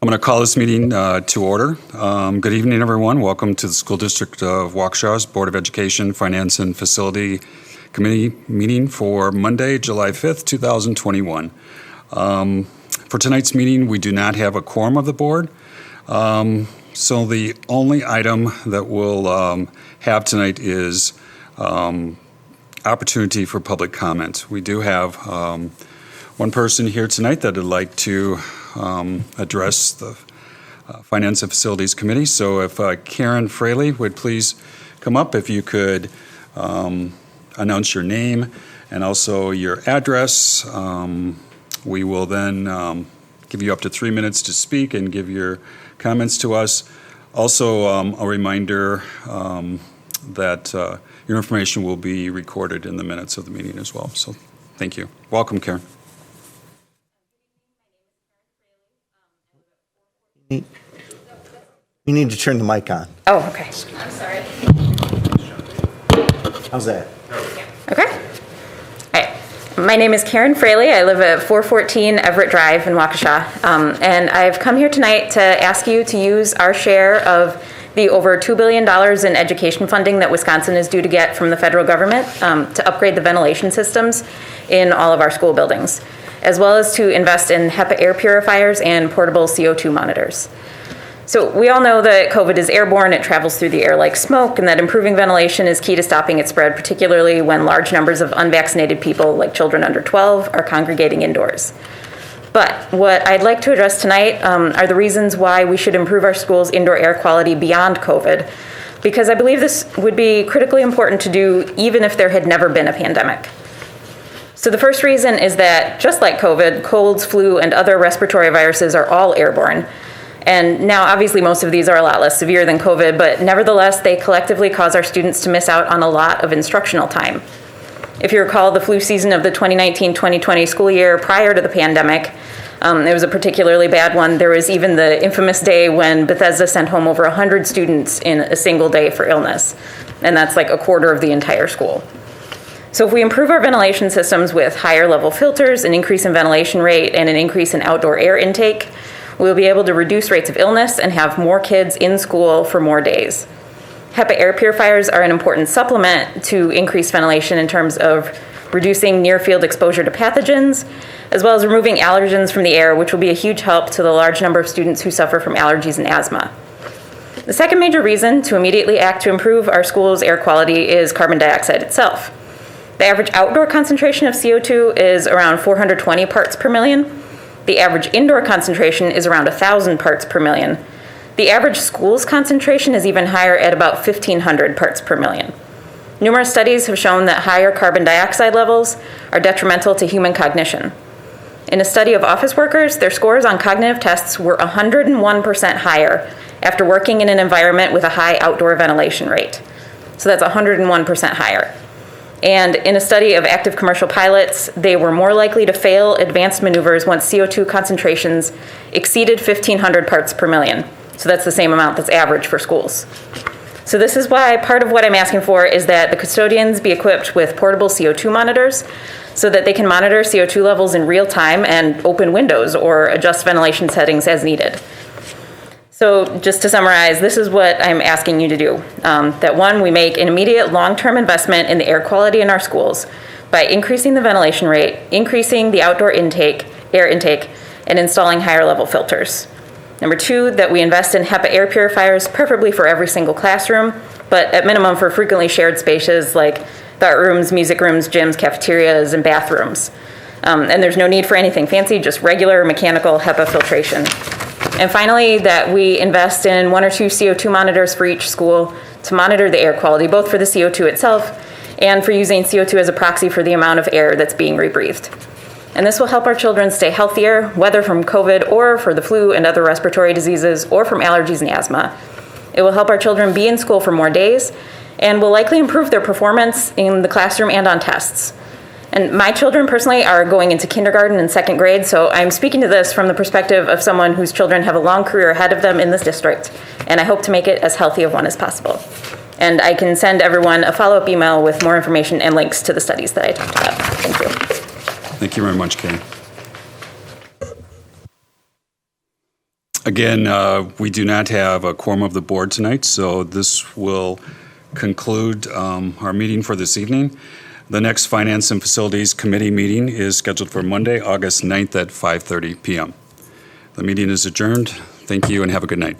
I'm going to call this meeting to order. Good evening, everyone. Welcome to the School District of Waukesha's Board of Education, Finance, and Facility Committee meeting for Monday, July 5th, 2021. For tonight's meeting, we do not have a quorum of the board. So the only item that we'll have tonight is opportunity for public comment. We do have one person here tonight that would like to address the Finance and Facilities Committee. So if Karen Fraley would please come up, if you could announce your name and also your address. We will then give you up to 3 minutes to speak and give your comments to us. Also, a reminder that your information will be recorded in the minutes of the meeting as well. So thank you. Welcome, Karen. You need to turn the mic on. Oh, okay. I'm sorry. How's that? Okay. All right. My name is Karen Fraley. I live at 414 Everett Drive in Waukesha. And I've come here tonight to ask you to use our share of the over $2 billion in education funding that Wisconsin is due to get from the federal government to upgrade the ventilation systems in all of our school buildings, as well as to invest in HEPA air purifiers and portable CO2 monitors. So we all know that COVID is airborne, it travels through the air like smoke, and that improving ventilation is key to stopping its spread, particularly when large numbers of unvaccinated people, like children under 12, are congregating indoors. But what I'd like to address tonight are the reasons why we should improve our schools' indoor air quality beyond COVID, because I believe this would be critically important to do even if there had never been a pandemic. So the first reason is that, just like COVID, colds, flu, and other respiratory viruses are all airborne. And now, obviously, most of these are a lot less severe than COVID, but nevertheless, they collectively cause our students to miss out on a lot of instructional time. If you recall, the flu season of the 2019-2020 school year prior to the pandemic, it was a particularly bad one. There was even the infamous day when Bethesda sent home over 100 students in a single day for illness. And that's like a quarter of the entire school. So if we improve our ventilation systems with higher level filters, an increase in ventilation rate, and an increase in outdoor air intake, we'll be able to reduce rates of illness and have more kids in school for more days. HEPA air purifiers are an important supplement to increase ventilation in terms of reducing near-field exposure to pathogens, as well as removing allergens from the air, which will be a huge help to the large number of students who suffer from allergies and asthma. The second major reason to immediately act to improve our school's air quality is carbon dioxide itself. The average outdoor concentration of CO2 is around 420 parts per million. The average indoor concentration is around 1,000 parts per million. The average school's concentration is even higher at about 1,500 parts per million. Numerous studies have shown that higher carbon dioxide levels are detrimental to human cognition. In a study of office workers, their scores on cognitive tests were 101% higher after working in an environment with a high outdoor ventilation rate. So that's 101% higher. And in a study of active commercial pilots, they were more likely to fail advanced maneuvers once CO2 concentrations exceeded 1,500 parts per million. So that's the same amount that's average for schools. So this is why part of what I'm asking for is that the custodians be equipped with portable CO2 monitors so that they can monitor CO2 levels in real time and open windows or adjust ventilation settings as needed. So just to summarize, this is what I'm asking you to do. That one, we make an immediate long-term investment in the air quality in our schools by increasing the ventilation rate, increasing the outdoor air intake, and installing higher level filters. Number two, that we invest in HEPA air purifiers, preferably for every single classroom, but at minimum for frequently shared spaces like the art rooms, music rooms, gyms, cafeterias, and bathrooms. And there's no need for anything fancy, just regular mechanical HEPA filtration. And finally, that we invest in 1 or 2 CO2 monitors for each school to monitor the air quality, both for the CO2 itself and for using CO2 as a proxy for the amount of air that's being rebreathed. And this will help our children stay healthier, whether from COVID or for the flu and other respiratory diseases or from allergies and asthma. It will help our children be in school for more days and will likely improve their performance in the classroom and on tests. And my children personally are going into kindergarten and second grade, so I'm speaking to this from the perspective of someone whose children have a long career ahead of them in this district, and I hope to make it as healthy of one as possible. And I can send everyone a follow-up email with more information and links to the studies that I talked about. Thank you. Thank you very much, Karen. Again, we do not have a quorum of the board tonight, so this will conclude our meeting for this evening. The next Finance and Facilities Committee meeting is scheduled for Monday, August 9th at 5:30 p.m. The meeting is adjourned. Thank you and have a good night.